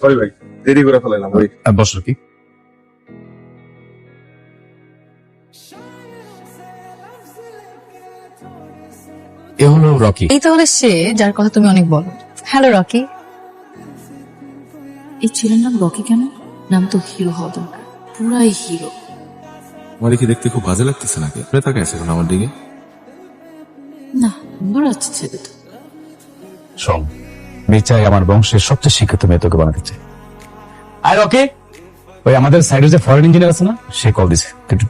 Sorry ভাই, দেরি করে ফেলাইলাম ভাই। বসো কি এ হলো রকি। এই তাহলে সে যার কথা তুমি অনেক বলো। Hello Rocky. এই ছেলের নাম রকি কেন? নাম তো হিরো হওয়া দরকার, পুরাই হিরো। আমার কি দেখতে খুব বাজে লাগতেছে নাকি? তাকে আছে এখন আমার দিকে। না, সুন্দর আছে ছেলেটা। শোন, মেয়ে চাই আমার বংশের সবচেয়ে শিক্ষিত মেয়ে তোকে বানাতে চাই। আর রকি, ওই আমাদের সাইডে যে ফরেন ইঞ্জিনিয়ার আছে না, সে কল দিছে একটু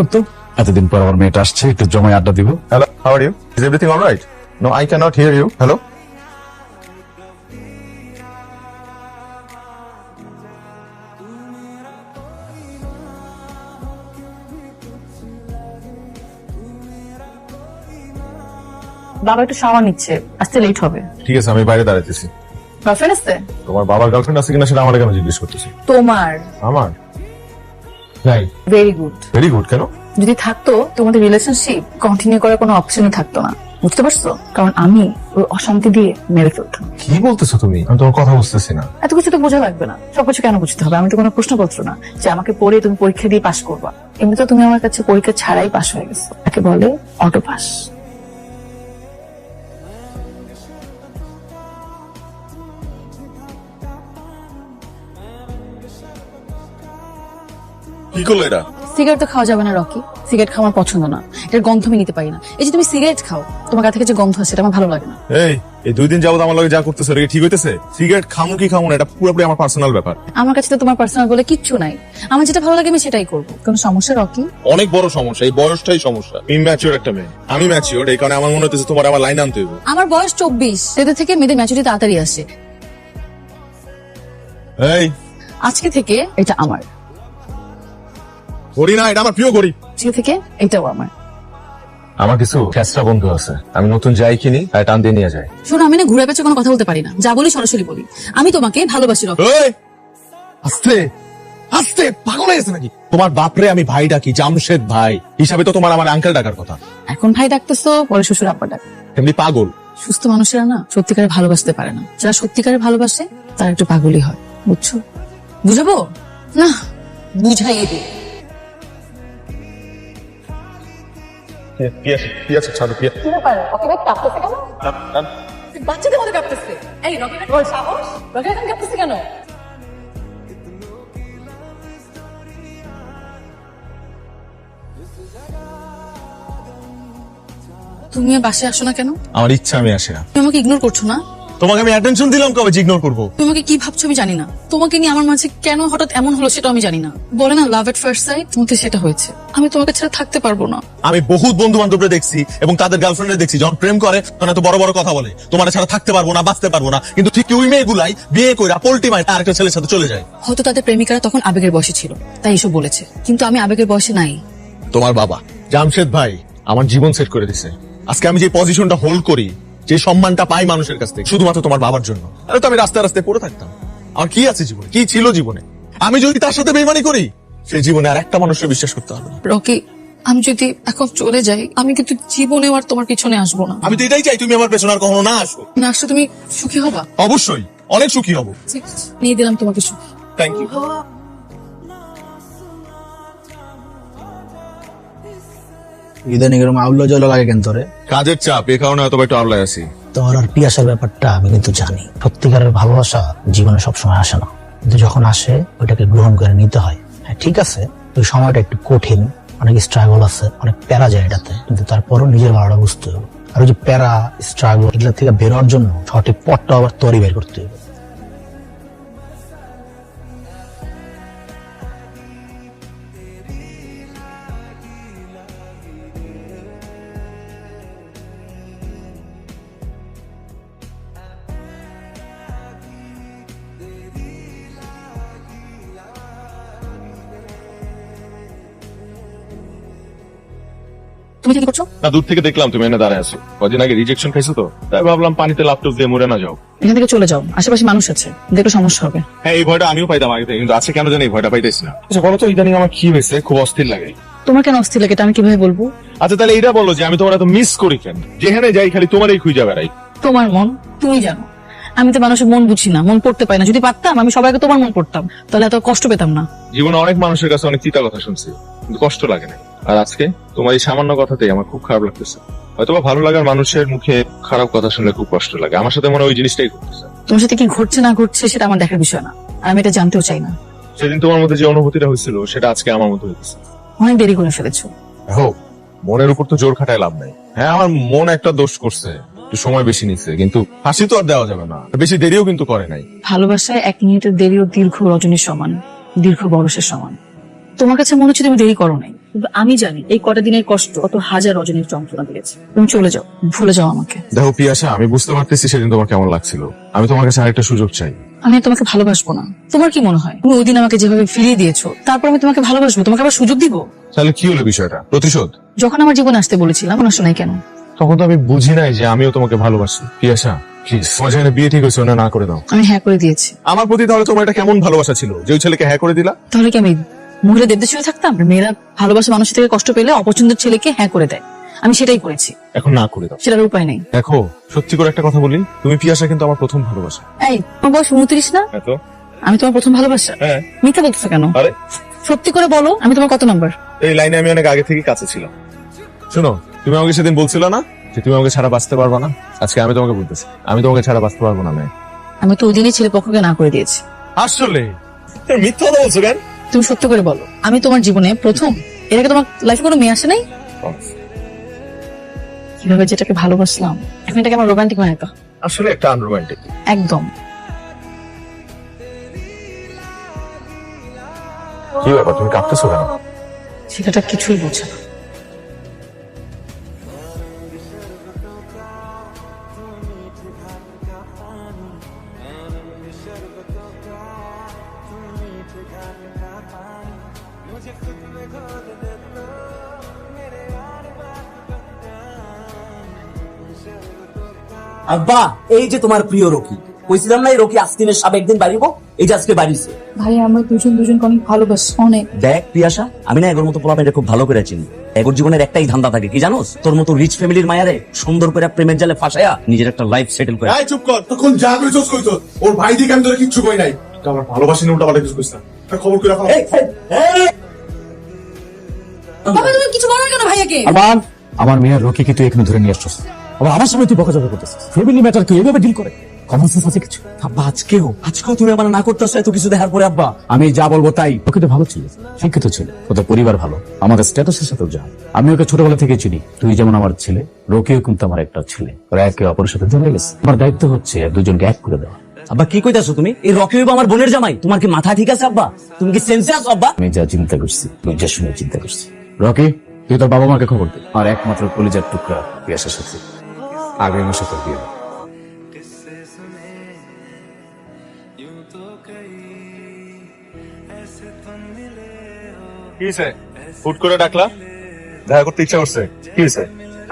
করতো। এতদিন পর আমার মেয়েটা আসছে, একটু জমায় আড্ডা দিব। Hello, how are you? Is everything all right? No, I cannot hear you. Hello? বাবা একটু শাওয়ার নিচ্ছে, আসতে লেট হবে। ঠিক আছে, আমি বাইরে দাঁড়াইতেছি। গার্লফ্রেন্ড আছে? তোমার বাবার গার্লফ্রেন্ড আছে কিনা সেটা আমার কেন জিজ্ঞেস করতেছি? তোমার? আমার নাই। Very good. ভেরি গুড কেন? যদি থাকতো তোমাদের রিলেশনশিপ কন্টিনিউ করার কোনো অপশনই থাকতো না, বুঝতে পারছো? কারণ আমি ওই অশান্তি দিয়ে মেরে ফেলতাম। কি বলতেছো তুমি? আমি তোমার কথা বুঝতেছি না। এত কিছু তো বোঝা লাগবে না, সবকিছু কেন বুঝতে হবে? আমি তো কোনো প্রশ্নপত্র না যে আমাকে পড়ে তুমি পরীক্ষা দিয়ে পাশ করবা। এমনিতেও তুমি আমার কাছে পরীক্ষা ছাড়াই পাশ হয়ে গেছো, তাকে বলে অটো পাস। কি করলো এটা? সিগারেট তো খাওয়া যাবে না রকি, সিগারেট খাওয়া আমার পছন্দ না, এটার গন্ধ আমি নিতে পারি না। এই যে তুমি সিগারেট খাও, তোমার গা থেকে যে গন্ধ আসে, এটা আমার ভালো লাগে না। এই 2 দিন যাবত আমার লগে যা করতেছে এটা কি ঠিক হইতেছে? সিগারেট খামু কি খামু না এটা পুরোপুরি আমার পার্সোনাল ব্যাপার। আমার কাছে তো তোমার পার্সোনাল বলে কিচ্ছু নাই, আমার যেটা ভালো লাগে আমি সেটাই করবো। কোনো সমস্যা রকি? অনেক বড় সমস্যা, এই বয়সটাই সমস্যা। ইম্যাচিওর একটা মেয়ে, আমি ম্যাচিওর, এই কারণে আমার মনে হচ্ছে তোমার আমার লাইন আনতে হইব। আমার বয়স 24, এদের থেকে মেয়েদের ম্যাচুরিটি তাড়াতাড়ি আসে। এই আজকে থেকে এটা আমার, করি না, এটা আমার প্রিয় করি। আজকে থেকে এটাও আমার। আমার কিছু ফ্যাসরা বন্ধু আছে, আমি নতুন যাই কিনি তাই টান দিয়ে নিয়ে যাই। শোনো, আমি না ঘুরে পেঁচে কোনো কথা বলতে পারি না, যা বলি সরাসরি বলি। আমি তোমাকে ভালোবাসি রকি। এই আস্তে আস্তে, পাগল হয়ে গেছে নাকি? তোমার বাপরে আমি ভাই ডাকি, জামশেদ ভাই হিসাবে তো তোমার আমার আঙ্কেল ডাকার কথা। এখন ভাই ডাকতেছো, পরে শ্বশুর আব্বা ডাক। এমনি পাগল। সুস্থ মানুষেরা না সত্যিকারে ভালোবাসতে পারে না, যারা সত্যিকারে ভালোবাসে তারা একটু পাগলই হয়, বুঝছো? বুঝাবো না, বুঝাইয়ে দিই। কি ব্যাপার? ওকে ভাই কাঁপতেছে কেন? বাচ্চাদের মধ্যে কাঁপতেছে। এই রকি ভাই, ওর সাহস? রকি এখন কাঁপতেছে কেন? তুমি বাসায় আসো না কেন? আমার ইচ্ছা, আমি আসি না। তুমি আমাকে ইগনোর করছো না? তোমাকে আমি অ্যাটেনশন দিলাম কবে যে ইগনোর করবো? তুমি আমাকে কি ভাবছো আমি জানি না, তোমাকে নিয়ে আমার মাঝে কেন হঠাৎ এমন হলো সেটা আমি জানি না। বলে না লাভ এট ফার্স্ট সাইট, তোমাকে সেটা হয়েছে। আমি তোমাকে ছাড়া থাকতে পারবো না। আমি বহুত বন্ধু বান্ধবরা দেখছি এবং তাদের গার্লফ্রেন্ডে দেখছি, যখন প্রেম করে তখন এত বড় বড় কথা বলে, তোমার ছাড়া থাকতে পারবো না, বাঁচতে পারবো না। কিন্তু ঠিক ওই মেয়েগুলাই বিয়ে করে পোল্টি মায় আরেকটা ছেলের সাথে চলে যায়। হয়তো তাদের প্রেমিকারা তখন আবেগের বয়সে ছিল, তাই এসব বলেছে, কিন্তু আমি আবেগের বয়সে নাই। তোমার বাবা জামশেদ ভাই আমার জীবন সেট করে দিছে। আজকে আমি যে পজিশনটা হোল্ড করি, যে সম্মানটা পাই মানুষের কাছ থেকে, শুধুমাত্র তোমার বাবার জন্য। আরে তো আমি রাস্তায় রাস্তায় পড়ে থাকতাম। আর কি আছে জীবনে, কি ছিল জীবনে? আমি যদি তার সাথে বেইমানি করি, সেই জীবনে আর একটা মানুষকে বিশ্বাস করতে হবে না। রকি, আমি যদি এখন চলে যাই, আমি কিন্তু জীবনেও আর তোমার পিছনে আসবো না। আমি তো এটাই চাই, তুমি আমার পেছনে আর কখনো না আসো। না আসলে তুমি সুখী হবা? অবশ্যই, অনেক সুখী হব। ঠিক আছে, নিয়ে দিলাম তোমাকে সুখ। Thank you. ইদানিং এরকম আউল্য জল লাগে কেন তোরে? কাজের চাপ, এ কারণে হয়তো একটু আওলায় আছি। তোর আর পিয়াসার ব্যাপারটা আমি কিন্তু জানি। সত্যিকারের ভালোবাসা জীবনে সবসময় আসে না, কিন্তু যখন আসে ওইটাকে গ্রহণ করে নিতে হয়। হ্যাঁ ঠিক আছে, ওই সময়টা একটু কঠিন, অনেক স্ট্রাগল আছে, অনেক প্যারা যায় এটাতে, কিন্তু তারপরও নিজের ভালোটা বুঝতে হবে। আর ওই যে প্যারা স্ট্রাগল এগুলা থেকে বেরোয়ার জন্য সঠিক পথটা আবার তৈরি বের করতে হবে। তুমি কি করছো? না, দূর থেকে দেখলাম তুমি এনে দাঁড়ায় আছো। কদিন আগে রিজেকশন খাইছো তো, তাই ভাবলাম পানিতে লাপটপ দিয়ে মরে না যাও। এখান থেকে চলে যাও, আশেপাশে মানুষ আছে, দেখলে সমস্যা হবে। হ্যাঁ, এই ভয়টা আমিও পাইতাম আগে থেকে, কিন্তু আজকে কেন জানি এই ভয়টা পাইতেছি না। আচ্ছা বলো তো, ইদানিং আমার কি হয়েছে? খুব অস্থির লাগে। তোমার কেন অস্থির লাগে এটা আমি কিভাবে বলবো? আচ্ছা তাহলে এটা বলো যে আমি তোমার এত মিস করি কেন? যেখানে যাই খালি তোমারই খুঁজে বেড়াই। তোমার মন তুমি জানো, আমি তো মানুষের মন বুঝি না, মন পড়তে পারি না। যদি পারতাম আমি সবাইকে তোমার মন পড়তাম, তাহলে এত কষ্ট পেতাম না। জীবনে অনেক মানুষের কাছে অনেক চিন্তা কথা শুনছি, কিন্তু কষ্ট লাগে না। আর আজকে তোমার এই সামান্য কথাতেই আমার খুব খারাপ লাগতেছে। হয়তোবা ভালো লাগার মানুষের মুখে খারাপ কথা শুনলে খুব কষ্ট লাগে, আমার সাথে মনে হয় ওই জিনিসটাই করতেছে। তোমার সাথে কি ঘটছে না ঘটছে সেটা আমার দেখার বিষয় না, আর আমি এটা জানতেও চাই না। সেদিন তোমার মধ্যে যে অনুভূতিটা হয়েছিল সেটা আজকে আমার মধ্যে হয়েছে। অনেক দেরি করে ফেলেছো। দেখো, মনের উপর তো জোর খাটায় লাভ নাই। হ্যাঁ, আমার মন একটা দোষ করছে, একটু সময় বেশি নিচ্ছে, কিন্তু হাসি তো আর দেওয়া যাবে না, বেশি দেরিও কিন্তু করে নাই। ভালোবাসায় 1 মিনিটের দেরিও দীর্ঘ রজনীর সমান, দীর্ঘ বরসের সমান। তোমার কাছে মনে হচ্ছে তুমি দেরি করো নাই, কিন্তু আমি জানি এই কটা দিনের কষ্ট কত হাজার রজনীর যন্ত্রণা দিয়েছে। তুমি চলে যাও, ভুলে যাও আমাকে। দেখো পিয়াসা, আমি বুঝতে পারতেছি সেদিন তোমার কেমন লাগছিল। আমি তোমার কাছে আরেকটা সুযোগ চাই। আমি আর তোমাকে ভালোবাসবো না। তোমার কি মনে হয় তুমি ওই দিন আমাকে যেভাবে ফিরিয়ে দিয়েছো, তারপর আমি তোমাকে ভালোবাসবো, তোমাকে আবার সুযোগ দিব? তাহলে কি হলো বিষয়টা? প্রতিশোধ? যখন আমার জীবনে আসতে বলেছিলাম তখন আসো নাই কেন? তখন তো আমি বুঝি নাই যে আমিও তোমাকে ভালোবাসি। পিয়াসা প্লিজ, তোমার যেখানে বিয়ে ঠিক হয়েছে না করে দাও। আমি হ্যাঁ করে দিয়েছি। আমার প্রতি তাহলে তোমার এটা কেমন ভালোবাসা ছিল যে ওই ছেলেকে হ্যাঁ করে দিলা? তাহলে কি আমি মহিলা দেবদেশ হয়ে থাকতাম? মেয়েরা ভালোবাসা মানুষের থেকে কষ্ট পেলে অপছন্দের ছেলেকে হ্যাঁ করে দেয়, আমি সেটাই করেছি। এখন না করে দাও। সেটার উপায় নেই। দেখো, সত্যি করে একটা কথা বলি, তুমি পিয়াসা কিন্তু আমার প্রথম ভালোবাসা। এই তোমার বয়স 29 না? এত? আমি তোমার প্রথম ভালোবাসা? হ্যাঁ। মিথ্যা বলতেছো কেন? আরে সত্যি করে বলো, আমি তোমার কত নাম্বার? এই লাইনে আমি অনেক আগে থেকে কাছে ছিলাম। শোনো, তুমি আমাকে সেদিন বলছিল না যে তুমি আমাকে ছাড়া বাঁচতে পারবা না? আজকে আমি তোমাকে বলতেছি, আমি তোমাকে ছাড়া বাঁচতে পারবো না। আমি তো ওই দিনই ছেলে পক্ষকে না করে দিয়েছি। আসলে মিথ্যা কথা বলছো কেন? তুমি সত্যি করে বলো, আমি তোমার জীবনে প্রথম। এর আগে তোমার লাইফে কোনো মেয়ে আসে নাই? কিভাবে যেটাকে ভালোবাসলাম, এখন এটাকে আমার রোমান্টিক বানাই তো। আসলে একটা আনরোমান্টিক। একদম। কি ব্যাপার, তুমি কাঁপতেছো কেন? সেটা কিছুই বোঝে না। আব্বা, এই যে তোমার প্রিয় রকি, কইছিলাম না এই রকি আজদিনের সাপ একদিন বাড়িব, এই যে আজকে বাড়িছে। ভাই আমরা দুজনকে অনেক ভালোবাসি, অনেক। দেখ পিয়াসা, আমি না এগোর মতো পোলাপাইনটা খুব ভালো করে চিনি। এগোর জীবনের একটাই ধান্দা থাকে, কি জানোস? তোর মতো রিচ ফ্যামিলির মায়ারে সুন্দর করে প্রেমের জালে ফাঁসায়া নিজের একটা লাইফ সেটেল করে। এই চুপ কর, তখন যা কইছস কইছস। ওর ভাই দিকে আমি তোরে কিচ্ছু কই নাই। এটা আমার ভালোবাসি না, ওটা কিছু কইছ না। একটা খবর কই রাখো। এই, এই, বাবা তুমি কিছু বলার কেন ভাইয়াকে? আমার মেয়ের রকিকে তুই এখানে ধরে নিয়ে আসছিস, আবার আমার সামনে তুই বকাঝকা করতেছিস। ফ্যামিলি ম্যাটার কেউ এভাবে ডিল করে? কমন সেন্স আছে কিছু? আব্বা আজকেও তুমি আমার না করতেছো এত কিছু দেখার পরে? আব্বা আমি যা বলবো তাই। ওকে তো ভালো ছিল, শিক্ষিত ছিল, ওদের পরিবার ভালো, আমাদের স্ট্যাটাসের সাথেও যা। আমি ওকে ছোটবেলা থেকে চিনি। তুই যেমন আমার ছেলে, রকিও কিন্তু আমার একটা ছেলে। ওরা একে অপরের সাথে জড়ে গেছে। আমার দায়িত্ব হচ্ছে দুজনকে এক করে দেওয়া। আব্বা কি কইতাছো তুমি? এই রকি হইব আমার বোনের জামাই? তোমার কি মাথা ঠিক আছে আব্বা? তুমি কি সেন্সে আছো আব্বা? আমি যা চিন্তা করছি, লজ্জা শুনে চিন্তা করছি। রকি, তুই তোর বাবা মাকে খবর দে। আর একমাত্র কলিজার টুকরা পিয়াসার সাথে আগামী মাসে তোর বিয়ে। কি হইছে? হুট করে ডাকলা? দেখা করতে ইচ্ছা করছে? কি হইছে?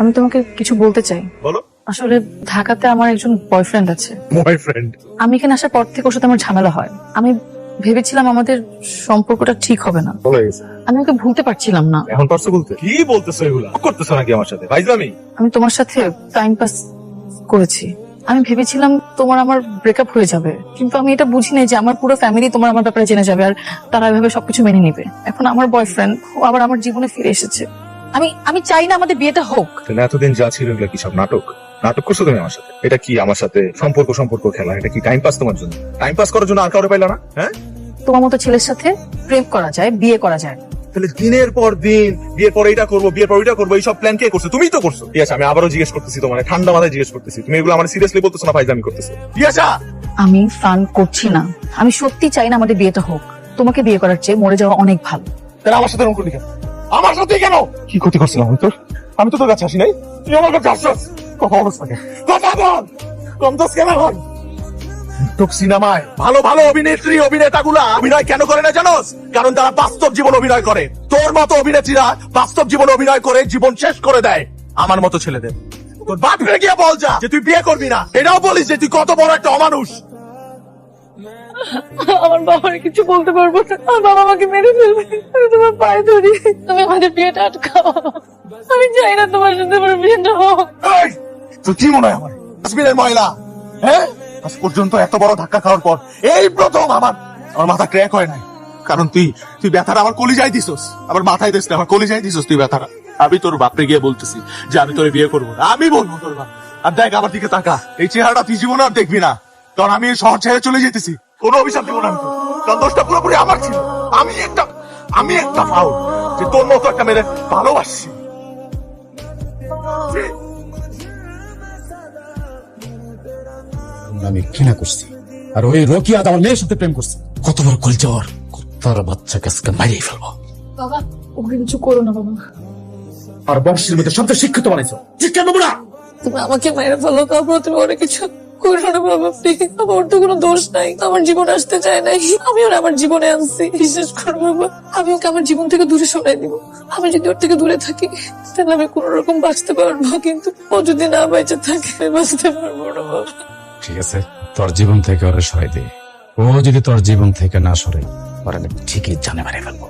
আমি তোমাকে কিছু বলতে চাই। বলো। আসলে ঢাকাতে আমার একজন বয়ফ্রেন্ড আছে। বয়ফ্রেন্ড? আমি এখানে আসার পর থেকে ওর সাথে আমার ঝামেলা হয়। আমি ভেবেছিলাম আমাদের সম্পর্কটা ঠিক হবে না। বলে গেছে। আমি ওকে ভুলতে পারছিলাম না। এখন পারছো বলতে? কি বলতেছো এগুলা? করতেছো নাকি আমার সাথে ভাইজামি? আমি তোমার সাথে টাইম পাস করেছি। আমি ভেবেছিলাম তোমার আমার ব্রেকআপ হয়ে যাবে, কিন্তু আমি এটা বুঝি নাই যে আমার পুরো ফ্যামিলি তোমার আমার ব্যাপারে জেনে যাবে আর তারা এভাবে সবকিছু মেনে নিবে। এখন আমার বয়ফ্রেন্ড ও আবার আমার জীবনে ফিরে এসেছে। আমি চাই না আমাদের বিয়েটা হোক। তাহলে এতদিন যা ছিল এগুলো কি সব নাটক? নাটক করছো তুমি আমার সাথে? এটা কি আমার সাথে সম্পর্ক খেলা? এটা কি টাইম পাস তোমার জন্য? টাইম পাস করার জন্য আর কাউরে পাইলা না? হ্যাঁ, তোমার মতো ছেলের সাথে প্রেম করা যায়, বিয়ে করা যায়। তাহলে দিনের পর দিন বিয়ের পর এইটা করবো, বিয়ের পর ওইটা করবো, এইসব প্ল্যান কে করছো? তুমিই তো করছো। ঠিক আছে, আমি আবারও জিজ্ঞেস করতেছি, তোমার ঠান্ডা মাথায় জিজ্ঞেস করতেছি, তুমি এগুলো আমার সিরিয়াসলি বলতেছো না ফাইজলামি করতেছো? ঠিক আছে, আমি ফান করছি না। আমি সত্যি চাই না আমাদের বিয়েটা হোক। তোমাকে বিয়ে করার চেয়ে মরে যাওয়া অনেক ভালো। তাহলে আমার সাথে এরকম করলি কেন? আমার সাথে কেন? কি ক্ষতি করছিলাম আমি তোর? আমি তো তোর কাছে আসি নাই, তুই আমার কাছে আসছিস। কথা অবস্থা কেন? কথা বল। কম দোষ কেন হয়? সিনেমায় ভালো ভালো অভিনেত্রী অভিনেতাগুলা অভিনয় কেন করে না জানোস? কারণ তারা বাস্তব জীবন অভিনয় করে। তোর মতো অভিনেত্রীরা বাস্তব জীবন অভিনয় করে জীবন শেষ করে দেয় আমার মতো ছেলেদের। তোর বাপরে গিয়ে বল যা যে তুই বিয়ে করবি না। এটাও বলিস যে তুই কত বড় একটা অমানুষ। আমার বাবার কিছু বলতে পারবো না, আমার বাবা আমাকে মেরে ফেলবে। আমি তোমার পায়ে ধরি, তুমি আমাদের বিয়েটা আটকাও। আমি চাই না তোমার সাথে আমার বিয়েটা হোক। এই, তুই কি মনে হয় আমার কাশ্মীরের মহিলা? হ্যাঁ, আজ পর্যন্ত এত বড় ধাক্কা খাওয়ার পর এই প্রথম আমার মাথা ক্র্যাক হয় নাই। কারণ তুই ব্যথাটা আমার কলিজায় দিছস, আমার মাথায় দিস না, আমার কলিজায় দিছস তুই ব্যথাটা। আমি তোর বাপরে গিয়ে বলতেছি যে আমি তোর বিয়ে করবো না, আমি বলবো তোর বাপ। আর দেখ আমার দিকে তাকা, এই চেহারাটা তুই জীবনে আর দেখবি না, কারণ আমি এই শহর ছেড়ে চলে যেতেছি। কোনো অভিশাপ দিব না আমি তোর, কারণ দোষটা পুরোপুরি আমার ছিল। আমি একটা ফাউল যে তোর মতো একটা মেরে ভালোবাসছি। আমি ঘৃণা করছি, আর ওই রকি আজ আমার মেয়ের সাথে প্রেম করছে। কত বড় কলচার, তার বাচ্চাকে আজকে মারিয়ে ফেলবো। বাবা ওকে কিছু করো না বাবা, আর বংশের মধ্যে সবচেয়ে শিক্ষিত বানাইছো, শিক্ষা দেবো না। তুমি আমাকে মেরে ফেলো, তারপর তুমি অনেক কিছু করো না বাবা প্লিজ। আমার তো কোনো দোষ নাই, আমার জীবনে আসতে চায় নাই, আমি ওর আমার জীবনে আনছি। বিশ্বাস করো বাবা, আমি ওকে আমার জীবন থেকে দূরে সরাই দিব। আমি যদি ওর থেকে দূরে থাকি তাহলে আমি কোন রকম বাঁচতে পারবো, কিন্তু ও যদি না বেঁচে থাকে আমি বাঁচতে পারবো না বাবা। ঠিক আছে, তোর জীবন থেকে ওরা সরাই দে। ও যদি তোর জীবন থেকে না সরে, ওরা আমি ঠিকই জানে মারে ফেলবো।